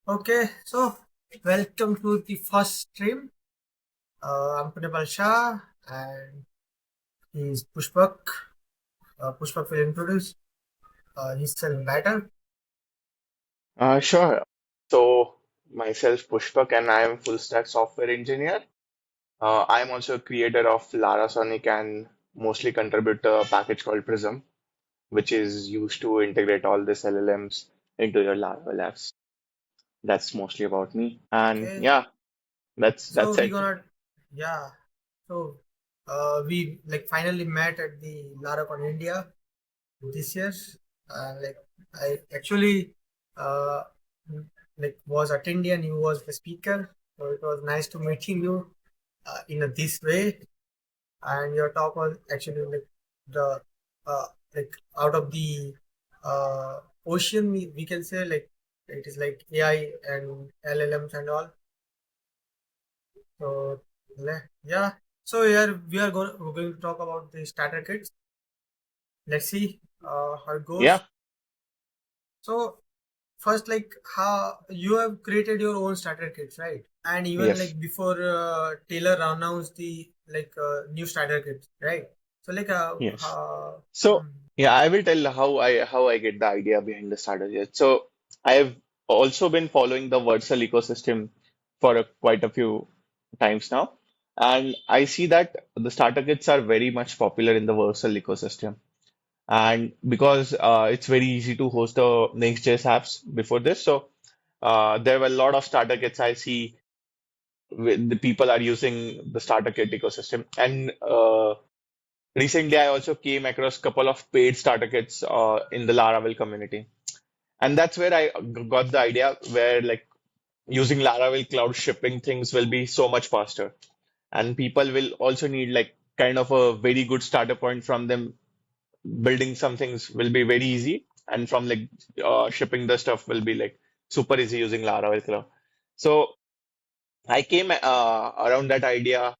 Okay, so welcome to the first stream. I'm Punipal Shah and he's Pushpak. Pushpak will introduce himself better. Sure. So, myself, Pushpak, and I am full stack software engineer. I am also a creator of Larasonic and mostly contribute to a package called Prism, which is used to integrate all these LLMs into your Laravel apps. That's mostly about me. And Okay, yeah, so that's we it. gonna yeah. So we like finally met at the Laracon India this year. Like I actually uh like was attendee and you was the speaker. So it was nice to meeting you in a this way. And your talk was actually like the uh, like out of the ocean we can say like it is like AI and LLMs and all. So yeah. So here we're going to talk about the starter kits. Let's see how it goes. Yeah, So first, like how you have created your own starter kits, right? And even yes, like before Taylor announced the like new starter kits, right? So like yes. So, hmm, yeah, I will tell how I get the idea behind the starter jet. So, I have also been following the Vercel ecosystem for quite a few times now, and I see that the starter kits are very much popular in the Vercel ecosystem. And because it's very easy to host the Next.js apps before this, so there were a lot of starter kits I see the people are using the starter kit ecosystem. And recently, I also came across a couple of paid starter kits in the Laravel community. And that's where I got the idea where like using Laravel cloud shipping things will be so much faster. And people will also need like kind of a very good starter point from them. Building some things will be very easy. And from like shipping the stuff will be like super easy using Laravel cloud. So I came around that idea.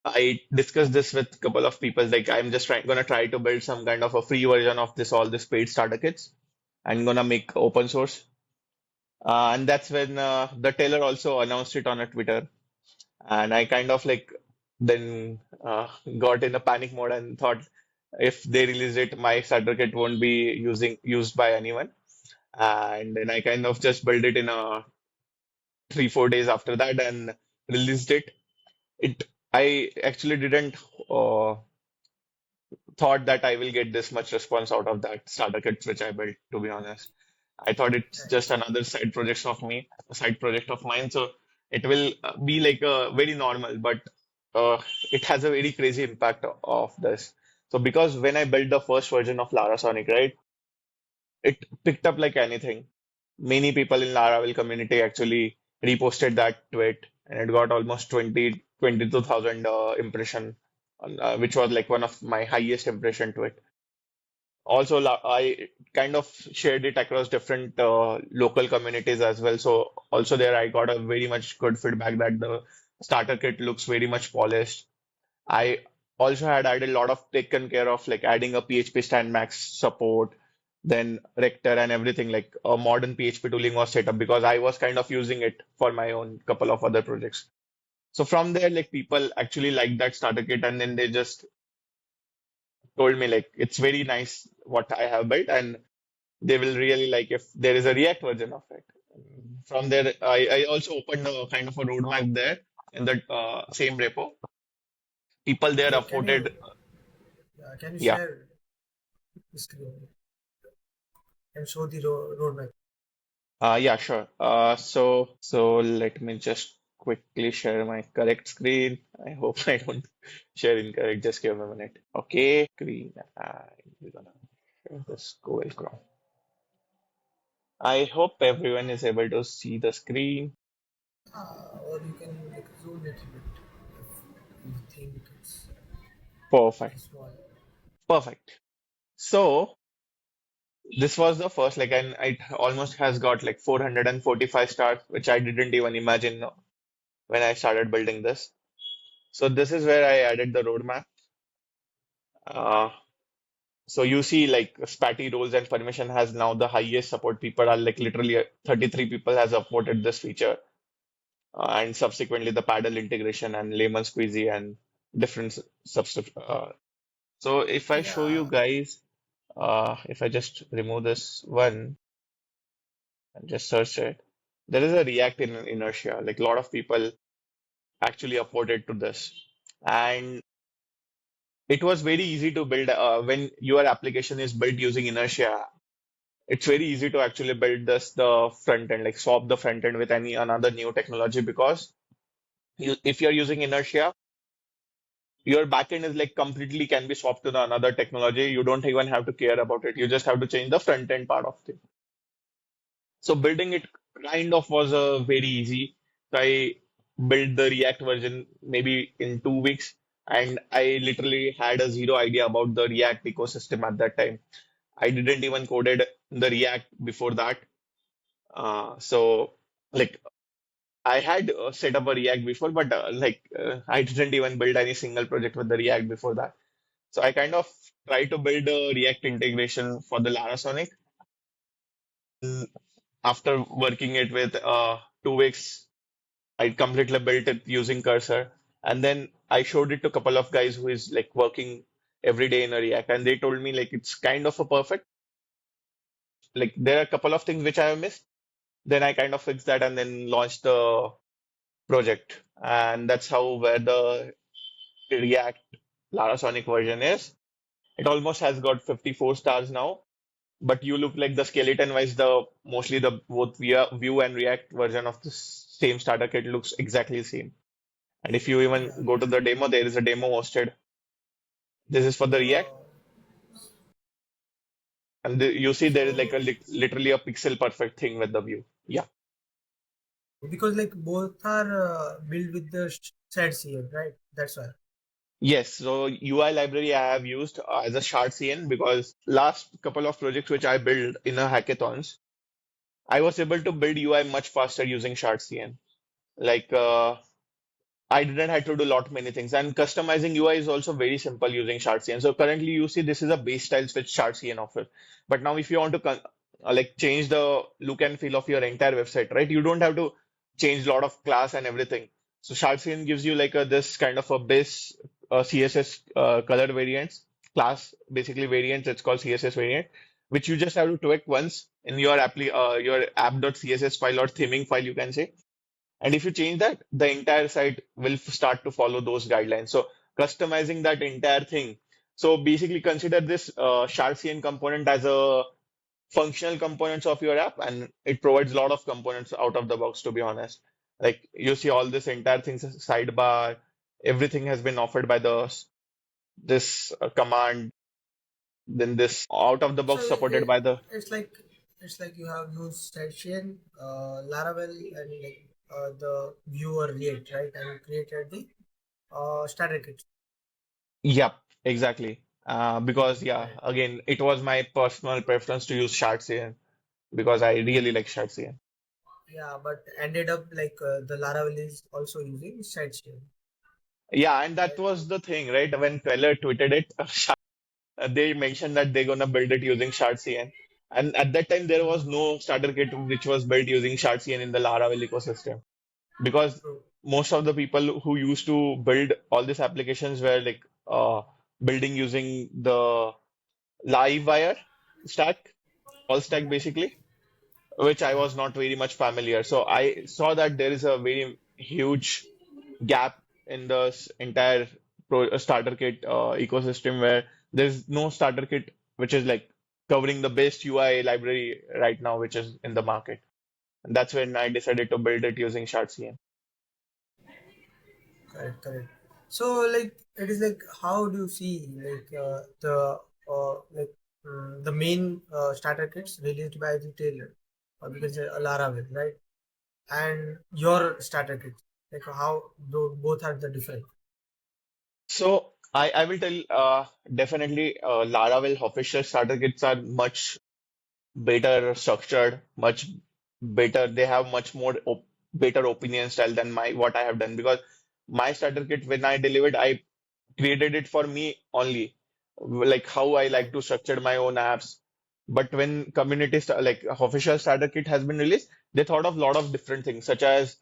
I discussed this with a couple of people. Like, I'm just gonna try to build some kind of a free version of all this paid starter kits. I'm gonna make open source. And that's when the Taylor also announced it on a Twitter. And I kind of like then got in a panic mode and thought if they release it, my starter kit won't be used by anyone. And then I kind of just built it in a 3 4 days after that and released it. I actually didn't uh, thought that I will get this much response out of that starter kit which I built, to be honest. I thought it's just another side project of mine. So it will be like a very normal, but it has a very crazy impact of this. So because when I built the first version of Larasonic, right, it picked up like anything. Many people in Laravel community actually reposted that tweet, and it got almost 22,000 impression, which was like one of my highest impression tweet. Also, I kind of shared it across different local communities as well. So also there, I got a very much good feedback that the starter kit looks very much polished. I also had added a lot of taken care of like adding a PHP stand max support, then Rector and everything like a modern PHP tooling was set up because I was kind of using it for my own couple of other projects. So from there, like people actually liked that starter kit and then they just told me like it's very nice what I have built and they will really like if there is a React version of it. From there, I also opened a kind of a roadmap there in that same repo. People there okay, afforded, can you yeah. share the screen and show the roadmap? Yeah, sure. So let me just quickly share my correct screen. I hope I don't share incorrect. Just give me a minute. Okay, screen. We're gonna share this Google Chrome. I hope everyone is able to see the screen. Or you can like zoom it a bit if you think it's Perfect. small. Perfect. So this was the first, like, and it almost has got like 445 stars, which I didn't even imagine when I started building this. So this is where I added the roadmap. Uh, So you see like Spatty roles and permission has now the highest support. People are like literally 33 people has supported this feature. And subsequently the paddle integration and lemon squeezy and different substitute. So if I show you Yeah, guys, if I just remove this one and just search it, there is a React in inertia. Like a lot of people actually uploaded to this. And it was very easy to build when your application is built using inertia. It's very easy to actually build this the front end, like swap the front end with any another new technology because if you're using inertia, your backend is like completely can be swapped to the another technology. You don't even have to care about it. You just have to change the front end part of it. So building it kind of was very easy. So I built the React version maybe in 2 weeks, and I literally had a zero idea about the React ecosystem at that time. I didn't even coded the React before that. So like I had set up a React before, but I didn't even build any single project with the React before that. So I kind of tried to build a React integration for the Larasonic. After working it with 2 weeks, I completely built it using Cursor. And then I showed it to a couple of guys who is like working every day in a React, and they told me like it's kind of a perfect. Like there are a couple of things which I have missed. Then I kind of fixed that and then launched the project. And that's how where the React Larasonic version is. It almost has got 54 stars now. But you look like the skeleton wise, the mostly the both Vue and React version of the same starter kit looks exactly the same. And if you yeah. even go to the demo, there is a demo hosted. This is for the React, Uh, and you see there is like so literally a pixel perfect thing with the Vue. Yeah. because like both are built with the set CM, right? That's why. Yes. So UI library I have used as a shard CN because last couple of projects which I built in a hackathons, I was able to build UI much faster using shard CN. Like I didn't have to do lot many things. And customizing UI is also very simple using Shardcn. So currently you see this is a base styles which Shardcn offers. But now if you want to like change the look and feel of your entire website, right? You don't have to change a lot of class and everything. So Shardcn gives you like a this kind of a base CSS color variants, class basically variants. It's called CSS variant, which you just have to tweak once in your your app.css file or theming file, you can say, and if you change that, the entire site will start to follow those guidelines. So customizing that entire thing. So basically consider this Sharksian component as a functional components of your app, and it provides a lot of components out of the box, to be honest. Like you see all this entire things sidebar, everything has been offered by this command, then this out of the So box supported by the it's like you have used Station, Laravel, and like the viewer React, right? And created the starter kit. Yep, exactly. Because yeah, Right. again, it was my personal preference to use Sharksian because I really like Sharksian. Yeah, but ended up like the Laravel is also using Station, Yeah, and that right? was the thing, right? When Tweller tweeted it, they mentioned that they're gonna build it using Sharksian. And at that time, there was no starter kit which was built using Sharksian in the Laravel ecosystem because True. most of the people who used to build all these applications were like building using the Livewire stack, all stack basically, which I was not very much familiar. So I saw that there is a very huge gap in the entire starter kit ecosystem where there's no starter kit which is like covering the best UI library right now, which is in the market. And that's when I decided to build it using ShardCN. Correct, correct. So like it is like how do you see like the main starter kits released by the tailor or we can say Laravel, right? And your starter kit, like how both are the different. So I will tell definitely Laravel official starter kits are much better structured, much better. They have much more better opinion style than my what I have done because my starter kit when I delivered, I created it for me only. like how I like right. to structure my own apps. But when like official starter kit has been released, they thought of a lot of different things, such as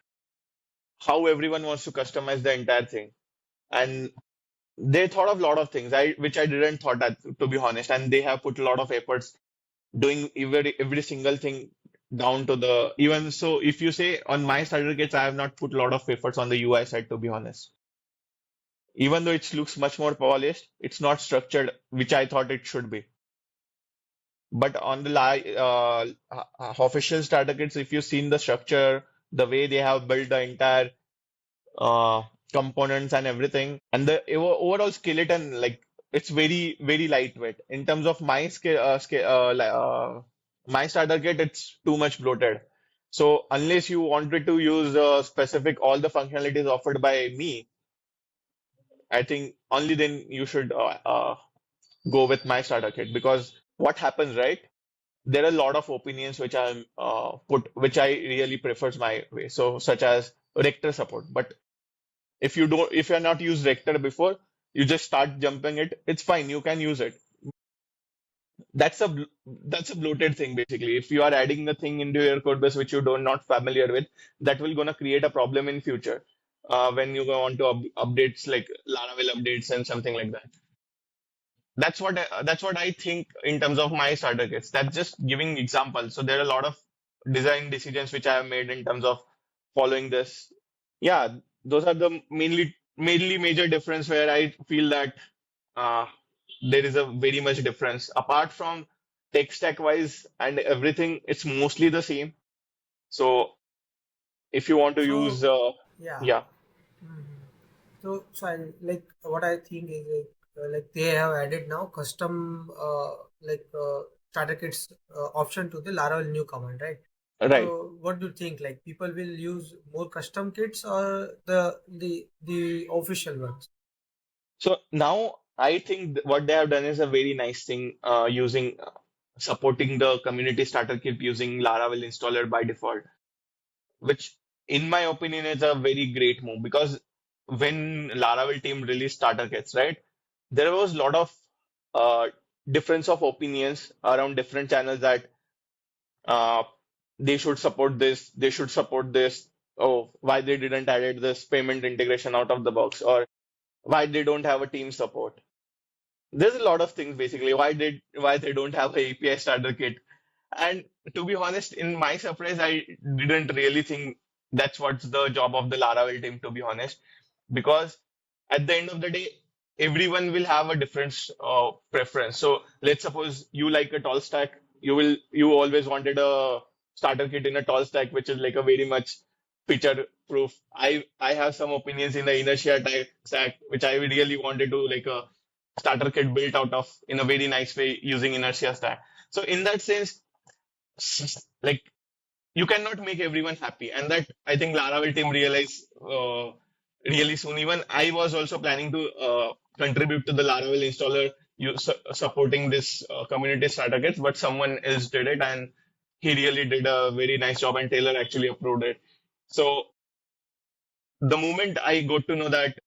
how everyone wants to customize the entire thing. And they thought of a lot of things, which I didn't thought that, to be honest. And they have put a lot of efforts doing every single thing down to the even so. If you say on my starter kits, I have not put a lot of efforts on the UI side, to be honest. Even though it looks much more polished, it's not structured, which I thought it should be. But on the official starter kits, if you've seen the structure, the way they have built the entire uh, components and everything, and the overall skeleton, like it's very, very lightweight. In terms of my starter kit, it's too much bloated. So unless you wanted to use specific all the functionalities offered by me, I think only then you should go with my starter kit. Because what happens, right? There are a lot of opinions which I really prefers my way. So such as Rector support. But if you're not used Rector before, you just start jumping it, it's fine. You can use it. That's a bloated thing basically. If you are adding the thing into your code base which you don't not familiar with, that will gonna create a problem in future. When you go on to updates like Laravel updates and something like that. That's what I think in terms of my starter kits. That's just giving examples. So there are a lot of design decisions which I have made in terms of following this. Yeah, those are the mainly major difference where I feel that uh, there is a very much difference. Apart from tech stack wise and everything, it's mostly the same. So if you want to use, So yeah. yeah, Mhm. So I like what I think is like they have added now custom starter kits option to the Laravel new command, right? right. So what do you think? Like people will use more custom kits or the official ones? So now I think what they have done is a very nice thing, using supporting the community starter kit using Laravel installer by default, which in my opinion is a very great move because when Laravel team released starter kits, right, there was a lot of uh, difference of opinions around different channels that uh, they should support this, they should support this. Oh, why they didn't added this payment integration out of the box, or why they don't have a team support. There's a lot of things basically. Why they don't have a API starter kit? And to be honest, in my surprise, I didn't really think that's what's the job of the Laravel team, to be honest, because at the end of the day, everyone will have a different preference. So let's suppose you like a tall stack, you always wanted a starter kit in a tall stack, which is like a very much feature proof. I have some opinions in the inertia type stack, which I really wanted to like a starter kit built out of in a very nice way using inertia stack. So in that sense, like you cannot make everyone happy, and that I think Laravel team realized really soon. Even I was also planning to contribute to the Laravel installer, supporting this community starter kits, but someone else did it, and he really did a very nice job, and Taylor actually approved it. So the moment I got to know that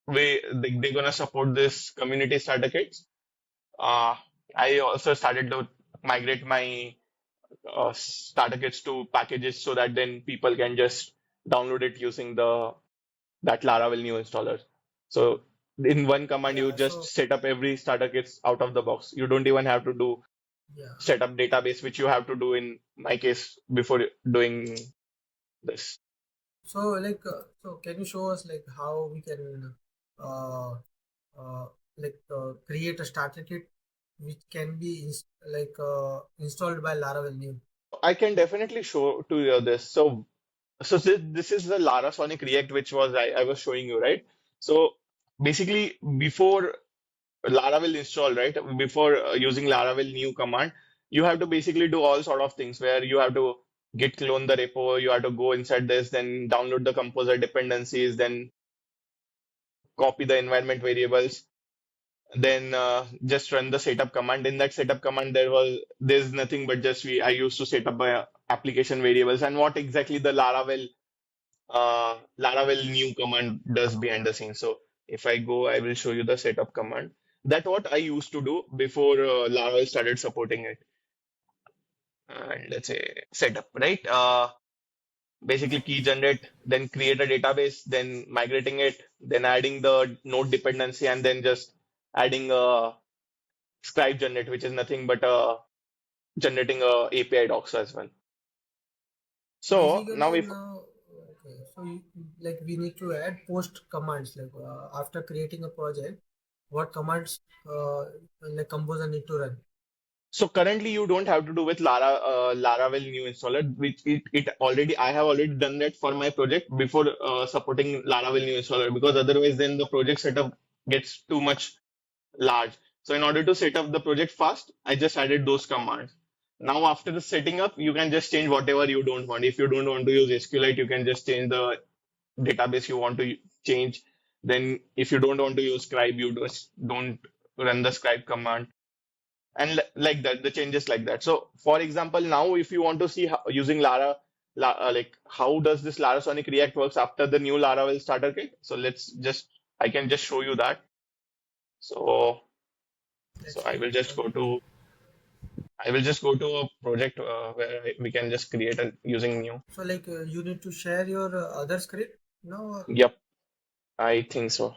they're gonna support this community starter kits, uh, I also started to migrate my starter kits to packages so that then people can just download it using the that Laravel new installer. So in one command, you Yeah. just So set up every starter kits out of the box. You don't even have to do yeah. set up database, which you have to do in my case before doing this. So can you show us like how we can uh, create a starter kit which can be installed by Laravel new? I can definitely show to you this. So this is the Lara Sonic React, which I was showing you, right? So basically, before Laravel install, right? Before using Laravel new command, you have to basically do all sort of things where you have to git clone the repo, you have to go inside this, then download the composer dependencies, then copy the environment variables, then just run the setup command. In that setup command, there's nothing but just I used to set up my application variables and what exactly the Laravel new command does behind the scenes. So if I go, I will show you the setup command. That's what I used to do before Laravel started supporting it. And let's say setup, right? Basically key generate, then create a database, then migrating it, then adding the node dependency, and then just adding a scribe generate, which is nothing but generating a API docs as well. So So now basically if now, okay, so like we need to add post commands like after creating a project, what commands like composer need to run. so currently you don't have to do with Laravel new installer, which it already I have already done that for my project before supporting Laravel new installer because otherwise then the project setup gets too much large. So in order to set up the project fast, I just added those commands. Now after the setting up, you can just change whatever you don't want. If you don't want to use SQLite, you can just change the database you want to change. Then if you don't want to use scribe, you just don't run the scribe command. And like that, the changes like that. So for example, now if you want to see how, using like how does this Lara Sonic React works after the new Laravel starter kit? So I can just show you that. So so Let's see. I will just go to a project where we can just create a using new. So like you need to share your other script now. Yep, I think so.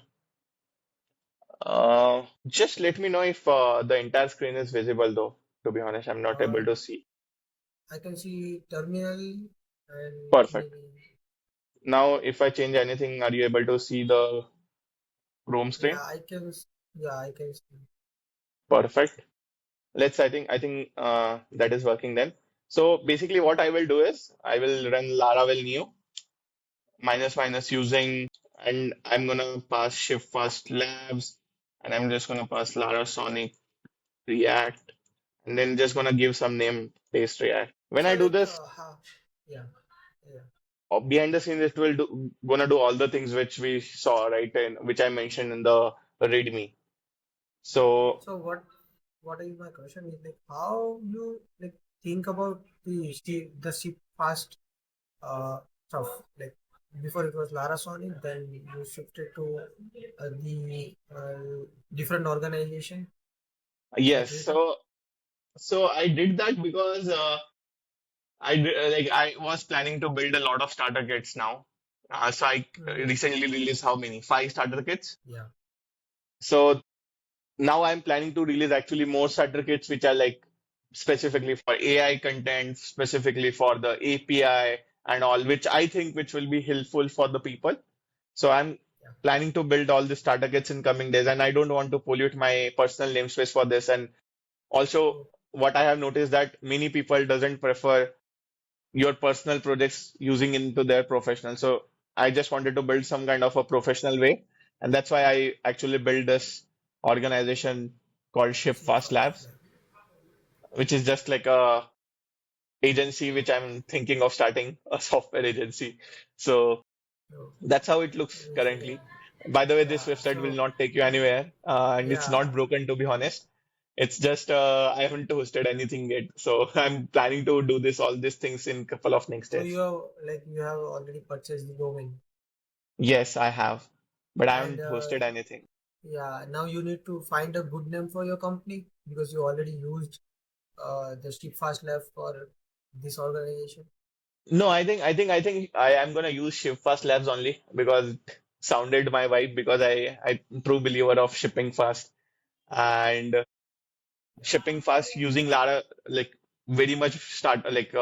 Just let me know if the entire screen is visible though. To be honest, I'm not Uh, able to see. I can see terminal and Perfect. maybe Now, if I change anything, are you able to see the Chrome screen? yeah yeah I can see. Perfect. I think that is working then. So basically, what I will do is I will run Laravel new minus minus using, and I'm gonna pass shift fast labs, and I'm just gonna pass Lara Sonic React, and then just gonna give some name paste React. When So I do like this, yeah yeah. behind the scenes, it will gonna do all the things which we saw, right, and which I mentioned in the README. So What is my question is like how you like think about the ship fast stuff like before it was Lara Sonic, then you shifted to the different organization like yes, written. so I did that because like I was planning to build a lot of starter kits now. So I Hmm. recently released how many? Five starter kits. Yeah. So now I'm planning to release actually more starter kits which are like specifically for AI content, specifically for the API and all, which I think which will be helpful for the people. So I'm Yeah. planning to build all the starter kits in coming days, and I don't want to pollute my personal namespace for this. And also, So what I have noticed that many people doesn't prefer your personal projects using into their professional. So I just wanted to build some kind of a professional way, and that's why I actually built this organization called Ship ship Fast fast Labs, like which is just like a agency which I'm thinking of starting a software agency. So so that's how it looks basically currently. By the way, this yeah website will so not take you anywhere, and it's yeah not broken to be honest. It's just I haven't hosted anything yet, so I'm planning to do this all these things in couple of next so days. you have already purchased the domain Yes, I have, but I and haven't hosted anything. yeah, now you need to find a good name for your company because you already used the Steep Fast Lab for this organization. No, I think I am gonna use Shift Labs only because it sounded my vibe because I'm true believer of shipping fast and shipping fast using Lara like very much start like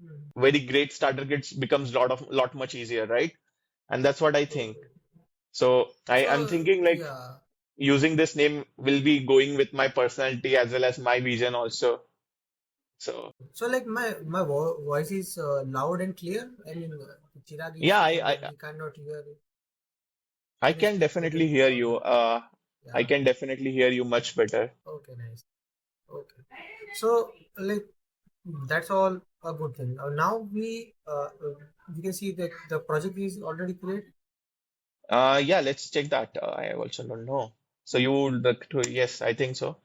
Hmm. very great starter kits becomes lot much easier, right? And that's what I think. Okay. So I'm So thinking like yeah. using this name will be going with my personality as well as my vision also. So So like my voice is loud and clear. I mean, Chirag is yeah, saying that he cannot hear it. I Can you can speak a definitely little hear you. louder? I Yeah. can definitely hear you much better. Okay. Nice. Okay. So like that's all a good thing. Now we can see that the project is already created. Yeah, let's check that. I also don't know. So you would like to, yes, I think so.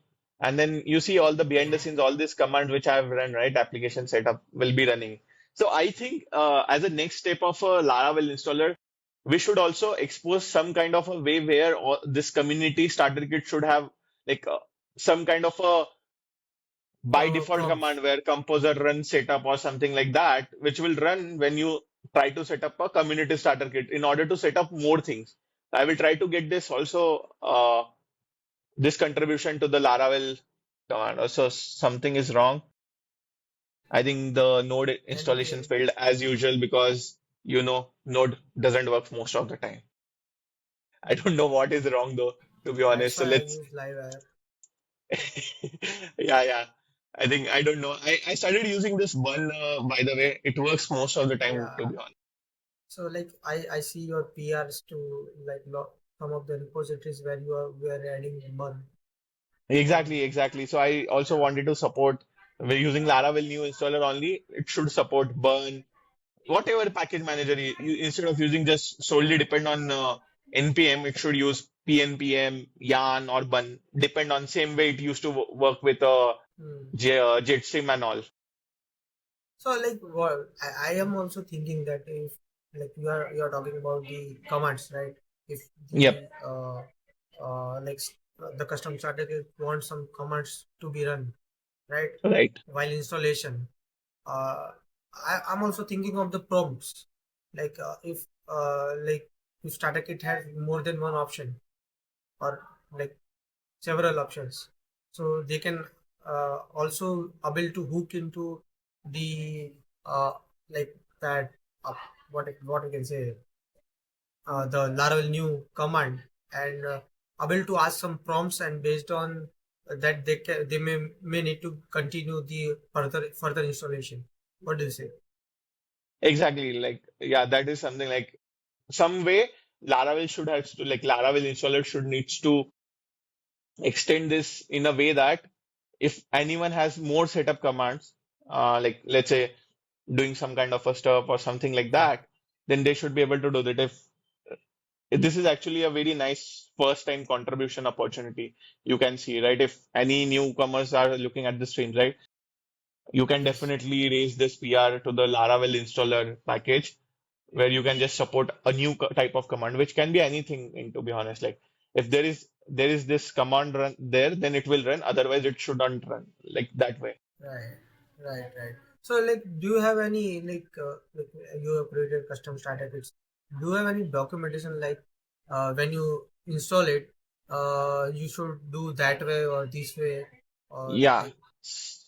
And then you see all the behind the Okay. scenes, all these commands which I have run, right? Application setup will be running. So I think as a next step of a Laravel installer, we should also expose some kind of a way where all this community starter kit should have like some kind of a by default Prompts. command where composer run setup or something like that, which will run when you try to set up a community starter kit in order to set up more things. I will try to get this also, this contribution to the Laravel command. Also, something is wrong. I think the node installation npm. failed as usual because, node doesn't work most of the time. I don't know what is wrong though, to be That's honest. So why I let's, use live app. yeah, yeah. I don't know. I started using this one, by the way. It works most of the time, to Yeah. be honest. So like I see your PRs to like some of the repositories where we are adding one Exactly, on. exactly. So I also Yeah. wanted to support, we're using Laravel new installer only. It should support burn, whatever package manager instead of using just solely depend on npm, it should use pnpm, yarn, or bun. Depend on same way it used to work with Hmm. Jetstream and all. So like what I am also thinking that if like you are talking about the commands, right? If Yep, the the custom starter kit wants some commands to be run, right? right. While installation. Uh, I'm also thinking of the prompts. Like if starter kit has more than one option or like several options, so they can also able to hook into the like that what I can say the Laravel new command and able to ask some prompts, and based on that they may need to continue the further installation. What do you say? Exactly. Like, yeah, that is something like some way Laravel should have to, like, Laravel installer should needs to extend this in a way that if anyone has more setup commands, like let's say doing some kind of a stuff or something like Yeah. that, then they should be able to do that. If this is actually a very nice first time contribution opportunity, you can see, right? If any newcomers are looking at the streams, right? You can Yes. definitely raise this PR to the Laravel installer package where you can just support a new type of command, which can be anything, in to be honest. Like if there is this command run there, then it will run. Otherwise, it shouldn't run like that way. Right, right. So, like, do you have any like you have created custom starter kits? Do you have any documentation like when you install it, you should do that way or this way, or Yeah. like?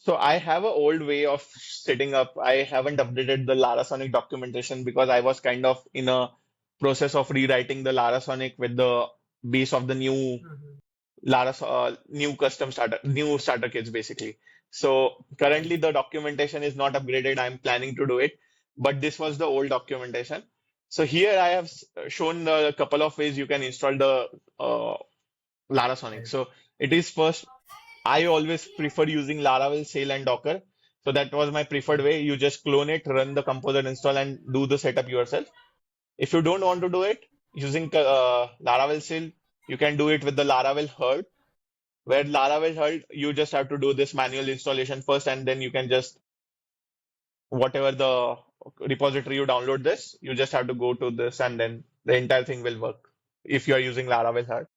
So I have an old way of setting up. I haven't updated the Larasonic documentation because I was kind of in a process of rewriting the Larasonic with the base of the new Mhm. new custom new starter kits basically. So Right, currently the documentation is not upgraded. I'm planning to do it, but this was the old documentation. So here I have shown a couple of ways you can install the Larasonic. right, So it is first, I always prefer using Laravel, Sail, and Docker. So that was my preferred right, way. You just clone it, run the composer install, and do the setup yourself. If you don't want to do it using Laravel Sail, you can do it with the Laravel Herd, where Laravel Herd, you just have to do this manual installation first, and then you can just, whatever the repository you download this, you just have to go to this, and then the entire thing will work if you are using Laravel Herd.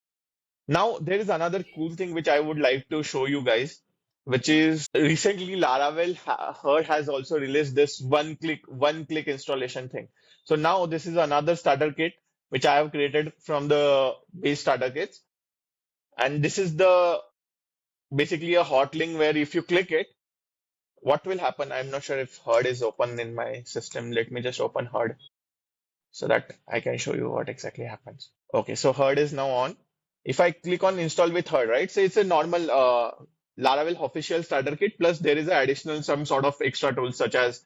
Now, there is another cool thing which I would like to show you guys, which is recently Laravel Herd has also released this one click installation thing. So now this is another starter kit which I have created from the base starter kits. And this is the basically a hot link where if you click it, what will happen? I'm not sure if Herd is open in my system. Let me just open Herd so that I can show you what exactly happens. Okay, so Herd is now on. If I click on install with Herd, right? So it's a normal Laravel official starter kit, plus there is an additional some sort of extra tools such as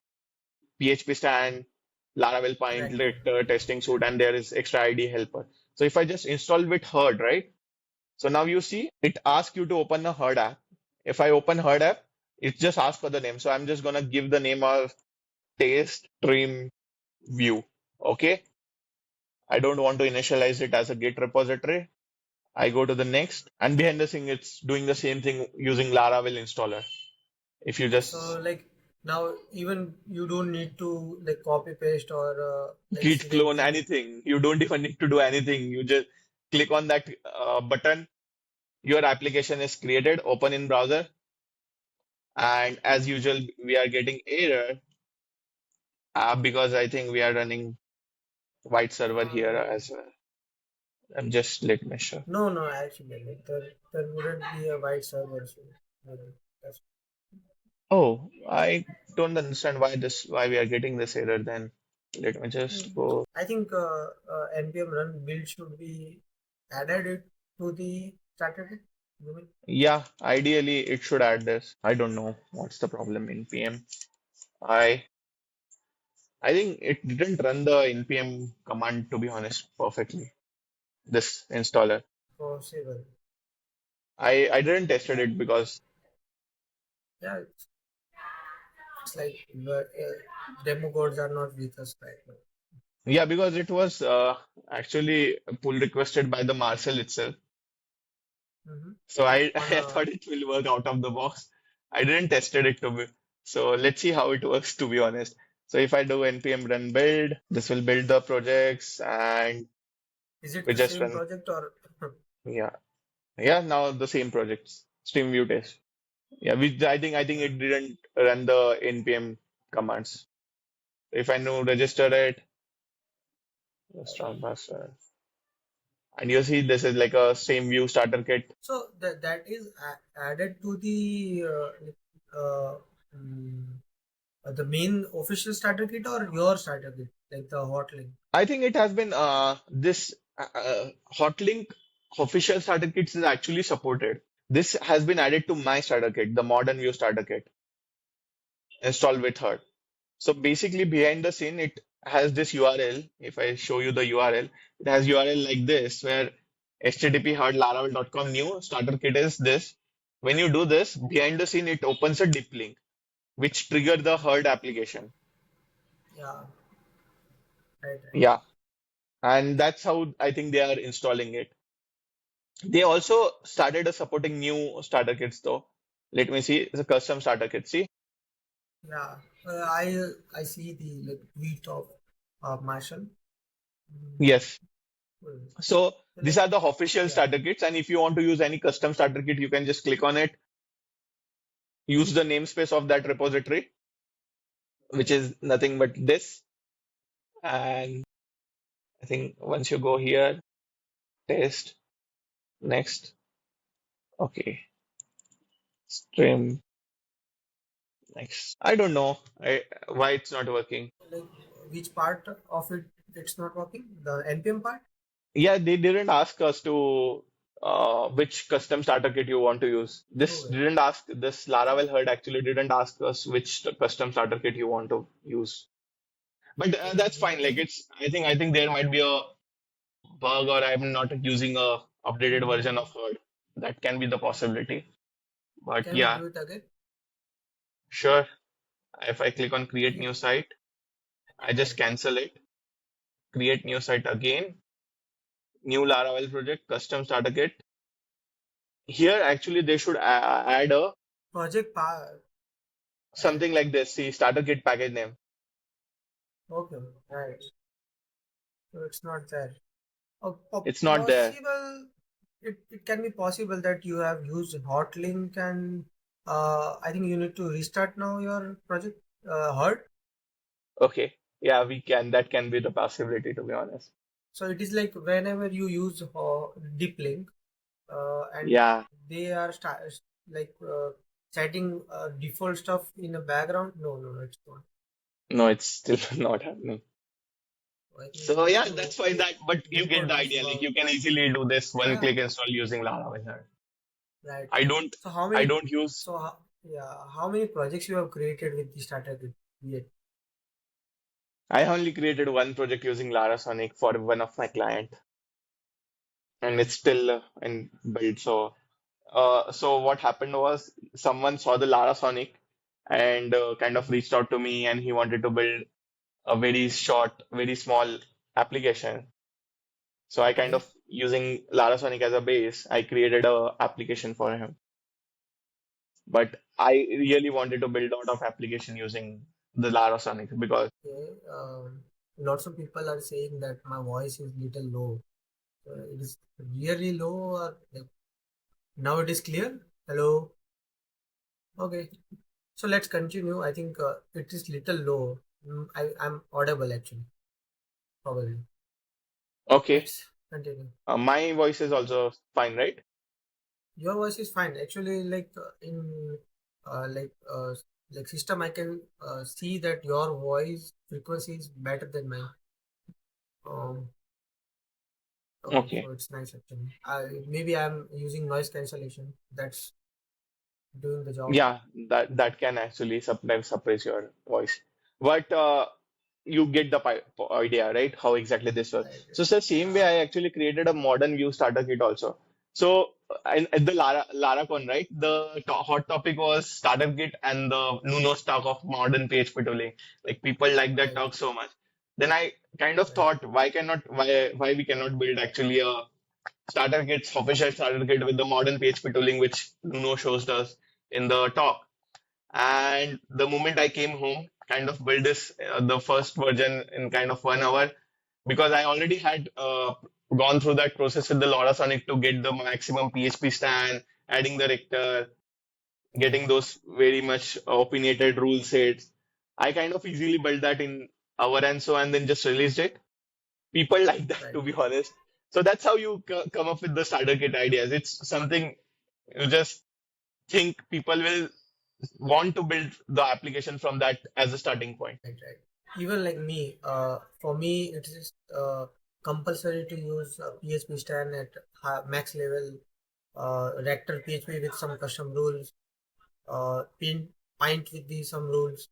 PHP stand, Laravel Pint, right. testing suite, and there is extra ID helper. So if I just install with Herd, right? So now you see it asks you to open a Herd app. If I open Herd app, it just asks for the name. So I'm just gonna give the name of taste stream view. Okay. I don't want to initialize it as a Git repository. I go to the next, and behind the scene, it's doing the same thing using Laravel installer. If you So just like now even you don't need to like copy paste or like git select clone the. anything, you don't even need to do anything. You just click on that button, Your application is created, open in browser, and as usual, we are getting error because I think we are running white server here Uh, as well. I'm just let me sure. no, no, actually, like there wouldn't be a wide server. So, that's, Oh, I don't understand why we are getting this error then. Let me just go. I think npm run build should be added it to the starter kit. You mean? Yeah, ideally it should add this. I don't know what's the problem in PM. I I think it didn't run the npm command to be honest perfectly. This installer. Possible. I didn't tested it because Yeah, it's like the demo codes are not with us right now. yeah, because it was actually pull requested by the Marcel itself. Mm-hmm. So I On I a thought it will work out of the box. I didn't tested it to be. So let's see how it works to be honest. So if I do npm run build, this will build the projects and is it we the just same run. project or Yeah. Yeah, now the same projects. Stream view test. Yeah, I think yeah? it didn't run the npm commands. If I know register it, start password. And you see this is like a same view starter kit. So that is added to uh, mm, the main official starter kit or your starter kit, like the hot link. I think it has been this hotlink official starter kits is actually supported. This has been added to my starter kit, the modern view starter kit, installed with her. So basically, behind the scene, it has this URL. If I show you the URL, it has URL like this, where http laravel.com new starter kit is this. When you do this, behind the scene, it opens a dip link, which trigger the herd application. Yeah, right, right. Yeah, and that's how I think they are installing it. They also started supporting new starter kits though. Let me see. It's a custom starter kit. See? Yeah, I see the like tweet of Marshall. Mm, Yes. well, So these like are the official yeah, starter kits, and if you want to use any custom starter kit, you can just click on it, use the namespace of that repository, which is nothing but this. And I think once you go here, test, next, okay, stream, next. I don't know why it's not working. like which part of it it's not working? The npm part. Yeah, they didn't ask us to which custom starter kit you want to use. Okay, This Laravel herd actually didn't ask us which custom starter kit you want to use. But okay, that's fine. Like I think there might be a bug or I'm not using a updated version mm, of herd. That can be the possibility. But can we yeah, do it again? sure. If I click on create Yeah, new site, I just right. cancel it, create new site again, new Laravel project, custom starter kit. Here actually they should add a Project part. Add. something like this. See, starter kit package name. Okay, right. So it's not there. It's not there. Possible. It can be possible that you have used hotlink and I think you need to restart now your project. Hurt. Okay. Yeah, we can. That can be the possibility, to be honest. So it is like whenever you use deep link and Yeah. they are like setting default stuff in the background. No, no, no, it's not. No, it's still not happening. So I think you So need yeah, to that's fine. But you get decode the this idea. Like work. you can easily do this one Yeah, click install using Laravel. right, I right. don't. So how I many? don't use. Yeah, how many projects you have created with the starter kit yet? I only created one project using Larasonic for one of my client, and it's still in build. So what happened was someone saw the Larasonic and kind of Mhm. reached out to me, and he wanted to build a very short, very small application. So I kind Okay, of using Larasonic as a base, I created a application for him. But I really wanted to build a lot of application using the Larasonic because okay. Lots of people are saying that my voice is little low. It is really low or like Now it is clear. Hello. Okay. So let's continue. I think it is little low. I'm audible actually, probably. Okay. Let's continue. My voice is also fine, right? Your voice is fine. Actually, in like system, I can see that your voice frequency is better than mine. Um, Okay. so it's nice actually. Maybe I'm using noise cancellation. That's doing the job. Yeah, that can actually sometimes suppress your voice. But you get the idea, right? How exactly this works. Right. So it's the same way Yeah. I actually created a modern view starter kit also. So at the LaraCon, right? The hot topic was starter kit and the Nuno talk of modern PHP tooling. Like people like that Right. talk so much. Then I kind of Right. thought, why we cannot build actually a starter kit, official starter kit with the modern PHP tooling which Nuno shows us in the talk. And the moment I came home, kind of built this the first version in kind of 1 hour because I already had gone through that process with the LoRa Sonic to get the maximum PHP stand, adding the rector, Right. getting those very much opinionated rule sets. I kind of easily built that in hour and so, and then just released it. People like that, Right. to be honest. So that's how you come up with the starter kit ideas. It's something you just think people will want to build the application from that as a starting point. Right. Right. Even like me, for me, it is compulsory to use PHP stand at max level, rector PHP with some custom rules, pint with the some rules.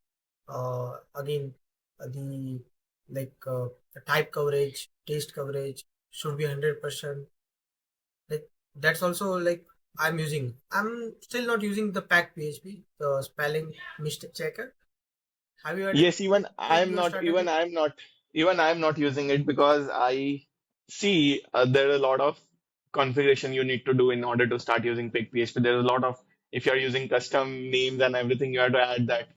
Again, the type coverage, taste coverage should be 100%. Like that's also like I'm using. I'm still not using the pack PHP, the spelling mistake checker. Have you added Yes, it in your starter kit? even I'm not using it because I see there are a lot of configuration you need to do in order to start using Pig PHP. There's a lot of if you're using custom names and everything, you have to add that.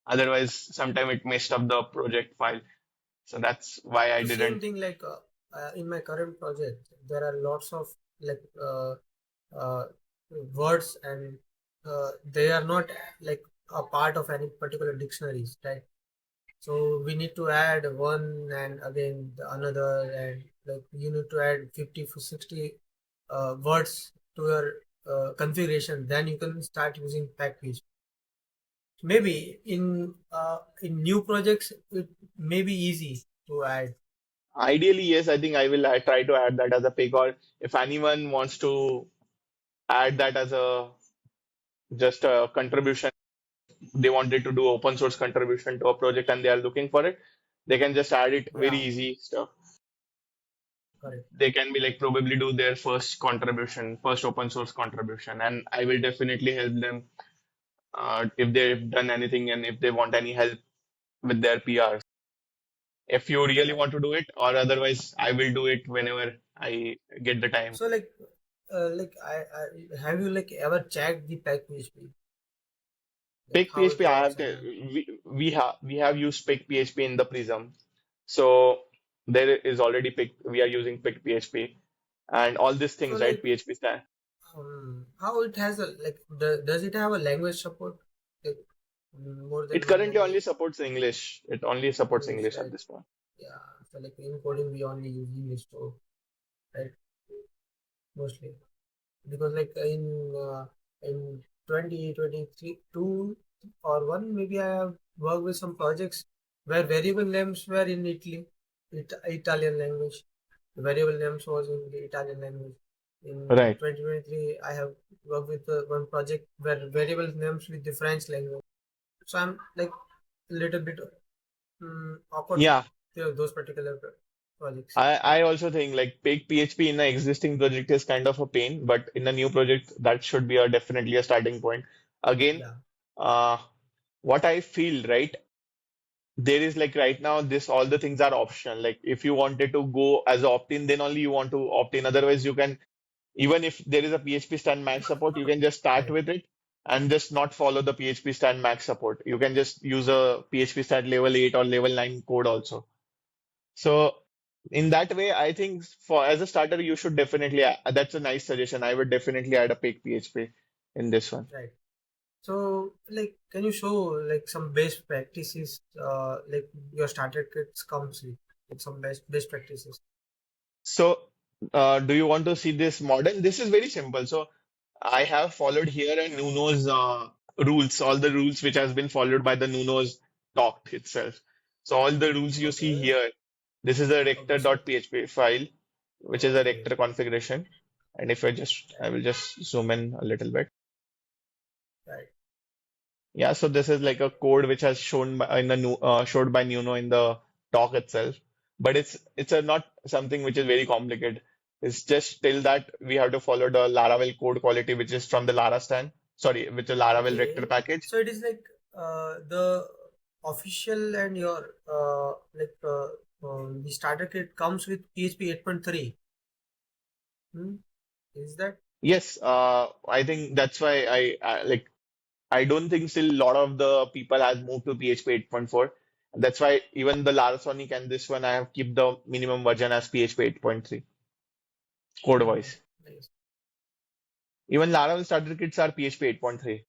Otherwise, sometime it messed up the project file. So that's why I So same didn't. thing in my current project, there are lots of like uh, words and they are not like a part of any particular dictionaries, right? So we need to add one and again the another and like you need to add 50 to 60 words to your configuration. Then you can start using package. Maybe in new projects it may be easy to add. Ideally, yes, I think I will try to add that as a pig, or if anyone wants to add that as a just a contribution, they wanted to do open source contribution to a project and they are looking for it, they can just add it very Yeah, easy stuff. correct. They can be like probably do their first contribution, first open source contribution, and I will definitely help them if they've done anything and if they want any help with their PRs. If you really Right. want to do it, or otherwise, I will do it whenever I get the time. So I have you like ever checked the pack PHP, like Pig how it PHP, works and we have used Pig PHP in the Prism. So there is already Pig, we are using Pig PHP and all these so things, right? like PHP stack. how it has a like does it have a language support like more It than one currently only language? supports English. It only supports English, English at right? this point. Yeah. So like in coding we only use English, so right, mostly. Because like in 2023 two or one maybe I have worked with some projects where variable names were in Italy, Italian language. The variable names was in the Italian language. In Right. 2023 I have worked with one project where variable names with the French language. So I'm like a little bit awkward with Yeah. those particular projects. I also think like Pig PHP in an existing project is kind of a pain, but in a new project, that should be definitely a starting point. Again, Yeah, uh, what I feel, right? There is like right now, this all the things are optional. Like if you wanted to go as opt-in, then only you want to opt in. Otherwise, you can even if there is a PHP stand max support, you can just start right. with it and just not follow the PHP stand max support. You can just use a PHP stand level 8 or level 9 code also. So. In that way, I think for as a starter, you should definitely. That's a nice suggestion. I would definitely add a pig PHP in this one. Right. So, like, can you show like some best practices, like your starter kits comes with, like some best practices? So, do you want to see this modern? This is very simple. So, I have followed here a Nuno's rules, all the rules which has been followed by the Nuno's talk itself. So, all the rules you see Okay. here, this is a Okay. So, rector.php file, which is a okay. rector configuration. And if I Right. will just zoom in a little bit. Right. Yeah, so this is like a code which has shown in the showed by Nuno in the talk itself, but it's a not something which is very complicated. It's just till that we have to follow the Laravel code quality, which is from the Lara stand. Sorry, with the Laravel Rector Okay. package. So it is like the official and your the starter kit comes with PHP 8.3. Hmm? Is that Yes, I think that's why I don't think still a lot of the people has moved to PHP 8.4. That's why even the Lara Sonic and this one I have keep the minimum version as PHP 8.3 code hmm, wise. nice? Even Laravel starter kits are PHP 8.3.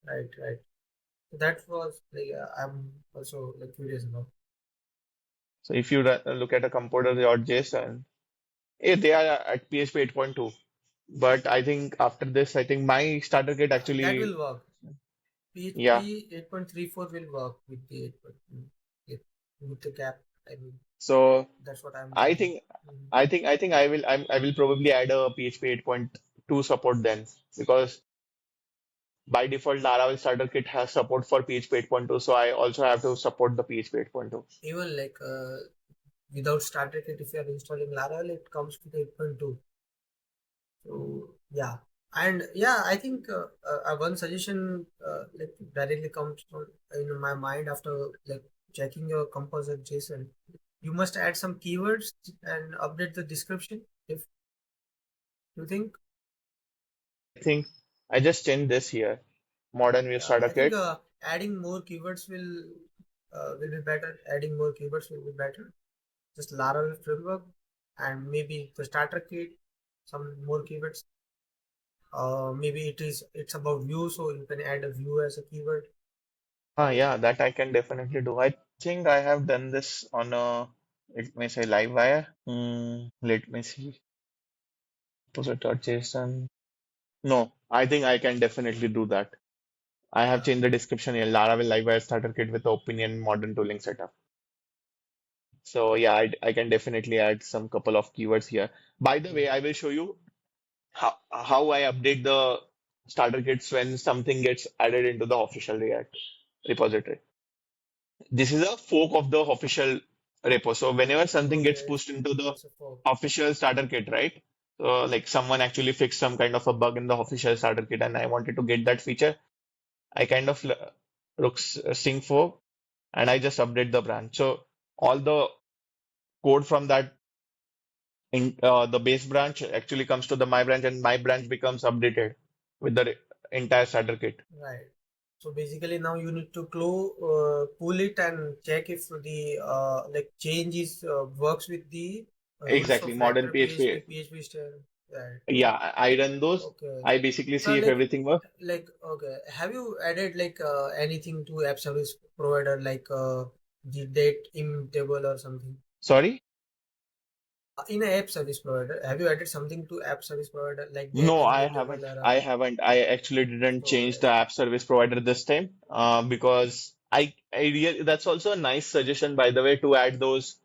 Right. Right. So that was like I'm also like curious about. So if you look at a composer.json, they are at PHP 8.2. But I think after this, I think my starter kit That actually, will work. yeah. PHP 8.34 will work with the 8.8 with the gap. I mean, So that's what I'm I thinking. think, Mhm. I think I will probably add a PHP 8.2 support then because by default Laravel starter kit has support for PHP 8.2. So I also have to support the PHP 8.2. Even like without starter kit, if you are installing Laravel, it comes with 8.2. So yeah, and yeah, I think one suggestion like directly comes in my mind after like checking your composer JSON. You must add some keywords and update the description if you think. I think I just changed this here. Modern view Yeah, starter I think kit. adding more keywords will be better. Adding more keywords will be better. Just Laravel framework and maybe the starter kit, some more keywords. Maybe it's about view, so you can add a view as a keyword. Yeah, that I can definitely do. I think I have done this on a, let me say, live wire. Let me see. Composer.json. No, I think I can definitely do that. I have Yeah, changed the description here. Laravel Livewire starter kit with opinion modern tooling setup. So yeah, I can definitely add some couple of keywords here. By the way, yeah, I will show you how I update the starter kits when something gets added into the official React repository. This is a fork of the official repo. So whenever something gets okay, pushed into the it's a fork. official starter kit, right? So like someone actually fixed some kind of a bug in the official starter kit, and I wanted to get that feature. I kind of look sync fork and I just update the branch. So all the code from that in the base branch actually comes to the my branch, and my branch becomes updated with the entire starter kit. Right. So basically now you need to pull it and check if the like change is works with the rules Exactly, of modern vector PHP. PHP style. Right. Yeah, I run those. Okay. I basically So see if like everything works. okay, have you added like anything to app service provider like the date immutable or something? Sorry? In a app service provider, have you added something to app service provider like date No, I immutable haven't. or I haven't. I actually didn't change okay? the app service provider this time because I really, that's also a nice suggestion, by the way, to add those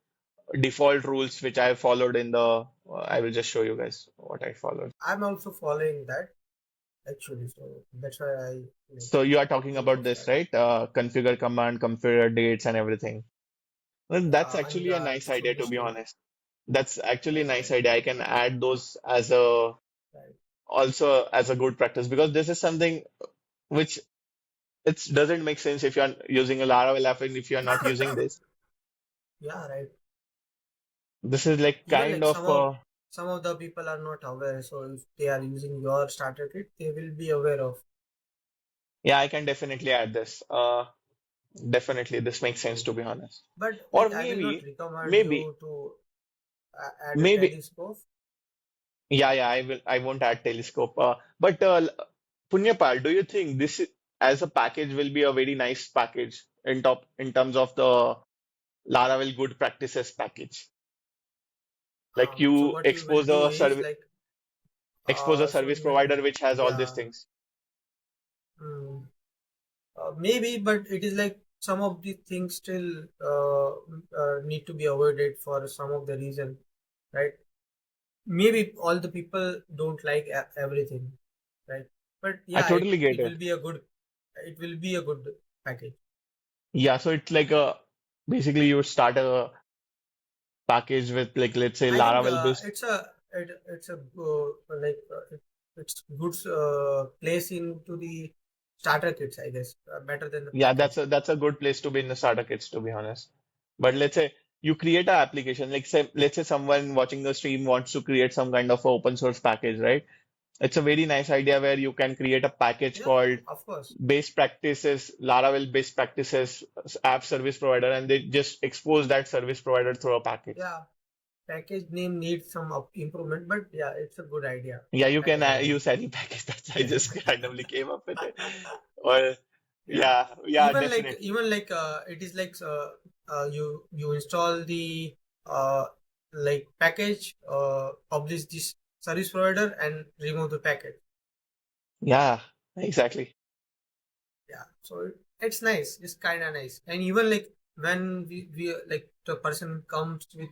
default rules which I followed in the. I will just show you guys what I followed. I'm also following that actually, so that's why I like So you are talking think about of this, that. right? Configure command, configure dates and everything. Well, that's Yeah, and actually a nice so idea, to be basically, honest. That's actually a right, nice right, idea. I can add those as a right. also as a good practice because this is something which it doesn't make sense if you're using a Laravel app and if you're not using this. Yeah, right. This is like Even kind like of some of the people are not aware, so if they are using your starter kit, they will be aware of. yeah, I can definitely add this. Definitely, this makes sense So, to be honest. but Or like I will not maybe, recommend maybe, you to add a maybe. telescope. Yeah, yeah. I will. I won't add telescope. But Punyapal, do you think as a package will be a very nice package in terms of the Laravel good practices package? Like So you what you will do is like expose a so service you will provider which has all these yeah. things. mm, Maybe, but it is like some of the things still need to be avoided for some of the reason, right? Maybe all the people don't like everything, right? But I yeah, totally get it will it. be a good, it will be a good package. Yeah, so it's like a basically you start a package with like let's say I think Laravel based. it's a it's good place into the starter kits, I guess, better than the Yeah, package. that's a good place to be in the starter kits to be honest. But let's say you create an application, like say let's say someone watching the stream wants to create some kind of a open source package, right? It's a very nice idea where you can create a package Yeah, called of course. best practices, Laravel best practices app service provider, and they just expose that service provider through a package. Yeah, package name needs some improvement, but yeah, it's a good idea. Yeah, you can Package idea. use any package. That's I just randomly came up with it. Or Yeah, yeah, definitely. even like it is like you install the uh like package, publish this service provider and remove the package. Yeah, exactly. Yeah, so it's nice. It's kind of nice. And even like when we like the person comes with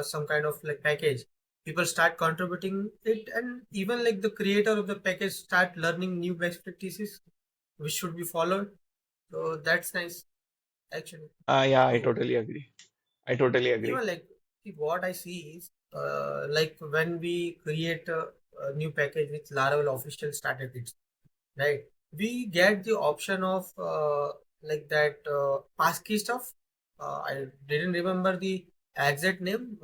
some kind of like package, people start contributing it, and even like the creator of the package start learning new best practices which should be followed. So that's nice actually. Yeah, I So totally agree. I totally agree. even like see, what I see is like when we create a new package with Laravel official starter kits, right? We get the option of like that passkey stuff. I didn't remember the exact name,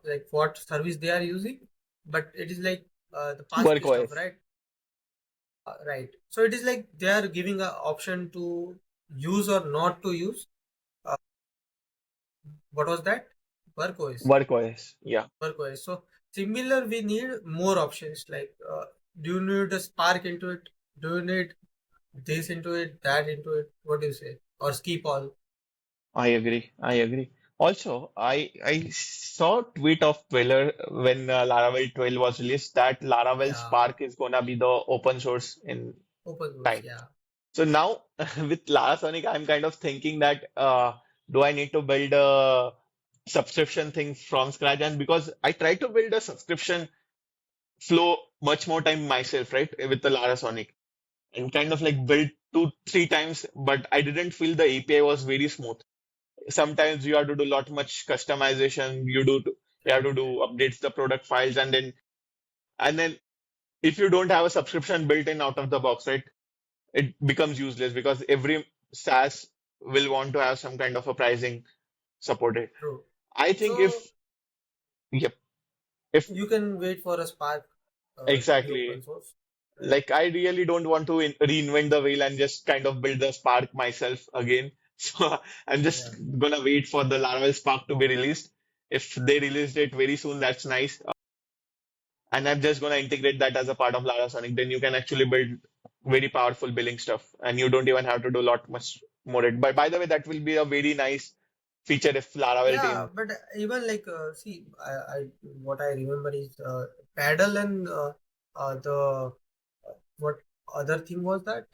like what service they are using, but it is like the passkey Work stuff, OS. right? Right. So it is like they are giving a option to use or not to use. Uh, what was that? Work OS. Work OS. Yeah. Work OS. So similar, we need more options. Like, do you need a Spark into it? Do you need this into it, that into it? What do you say? Or skip all? I agree. I agree. Also, I saw a tweet of Twitter when Laravel 12 was released that Laravel Yeah, Spark is gonna be the open source in open source. time. Yeah, So now with Larasonic, I'm kind of thinking that do I need to build a subscription thing from scratch? And because I tried to build a subscription flow much more time myself, right, with the Larasonic, and kind of like built two, three times, but I didn't feel the API was very smooth. Sometimes you have to do lot much customization. You have right, to do right. updates the product files, and then if you don't have a subscription built in out of the box, right, it becomes useless because every SaaS will want to have some kind of a pricing supported. True. I think So yep, if you can wait for a Spark to be open exactly, source, right? like I really don't want to reinvent the wheel and just kind of build the Spark myself again. So I'm just Yeah, gonna wait for the Laravel Spark to be released. If they released it very soon, that's nice. And I'm just gonna integrate that as a part of Larasonic. Then you can actually build very powerful billing stuff, and you don't even have to do a lot much more. But by the way, that will be a very nice feature if Laravel yeah. team. But even like see, what I remember is paddle and the what other thing was that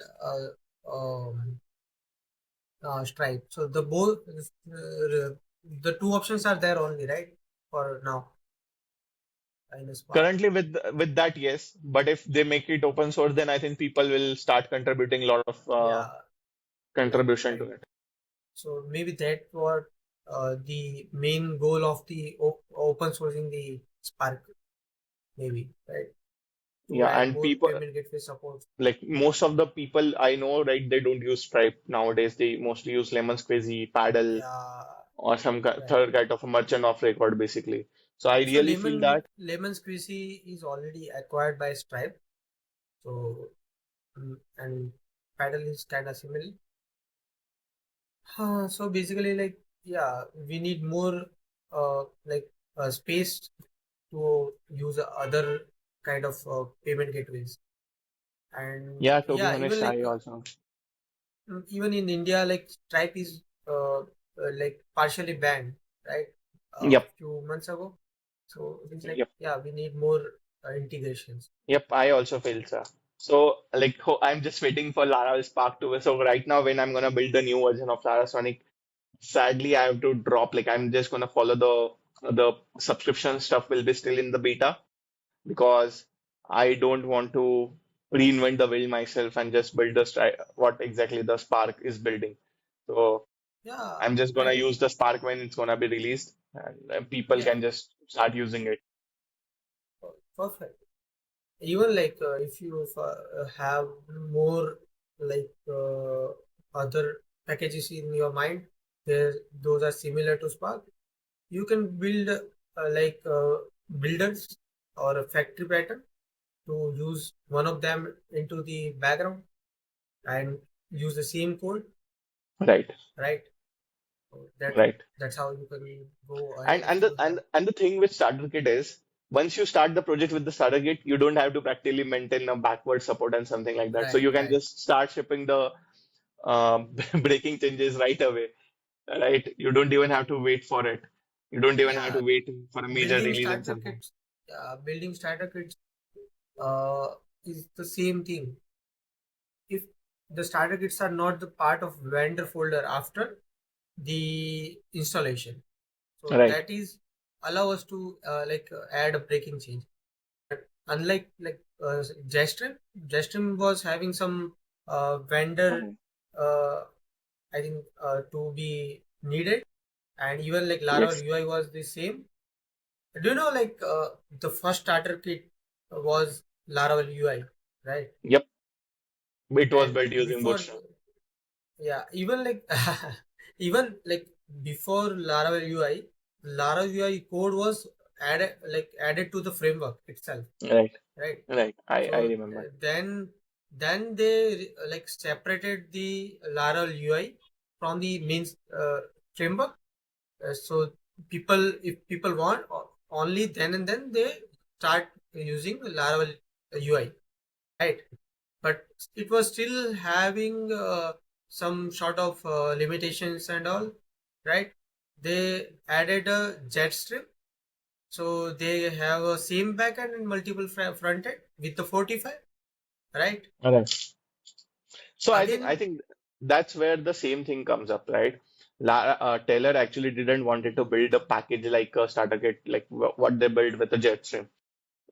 Stripe. So the both the two options are there only, right? For now in the Spark. Currently, with that, yes. But if they make it open source, then I think people will start contributing a lot of Yeah, right, contribution to right. it. So maybe that what the main goal of the open sourcing the Spark, maybe, right? To Yeah, add and more people payment gateway support. like most of the people I know, right? They don't use Stripe nowadays. They mostly use Lemon Squeezy, Paddle, Yeah, or some right. third kind of a merchant of record, basically. So I So really feel that. Lemon Squeezy is already acquired by Stripe. So and Paddle is kind of similar. So basically, like, yeah, we need more like space to use other kind of payment gateways. And Yeah, to be yeah, honest, I also. even in India, like Stripe is like partially banned, right? A Yep, few months ago. So it's like, yep, yeah, we need more integrations. yep. I also feel so. So, like, I'm just waiting for Laravel Spark to. So right now, when I'm gonna build the new version of Lara Sonic, sadly, I have to drop. Like, I'm just gonna follow the subscription stuff will be still in the beta because I don't want to reinvent the wheel myself and just build what exactly the Spark is building. So Yeah, I'm just gonna right. use the Spark when it's gonna be released, and people Yeah, can just start using it. perfect. Even like if you have more like other packages in your mind, there those are similar to Spark. You can build like builders or a factory pattern to use one of them into the background and use the same code, Right, right? So right. that's how you can go And ahead and the smoothly. and the thing with Starter Kit is once you start the project with the Starter Kit, you don't have to practically maintain a backward support and something like that. So Right, you can right. just start shipping the breaking changes right away. Right? You don't even have to wait for it. You don't even have Yeah, to wait for a major building release and starter something. kits. Building starter kits uh, is the same thing. If the starter kits are not the part of vendor folder after the installation, so Right. that is allow us to add a breaking change. Unlike like Jestrim was having some vendor Mhm. I think to be needed, and even like Laravel Yes. UI was the same. Do you know like the first starter kit was Laravel UI, right? Yep. It was And built using before, Bootstrap. yeah, even like even like before Laravel UI, Laravel UI code was added to the framework itself, Right. right? Right. I So remember. then they like separated the Laravel UI from the main framework. So if people want only then and then they start using Laravel UI, right? But it was still having some sort of limitations and all, right? They added a Jetstream, so they have a same backend and multiple front end with the 45, right? All right. So I Again, think that's where the same thing comes up, right? Taylor actually didn't wanted to build a package like a starter kit, like what they built with the Jetstream.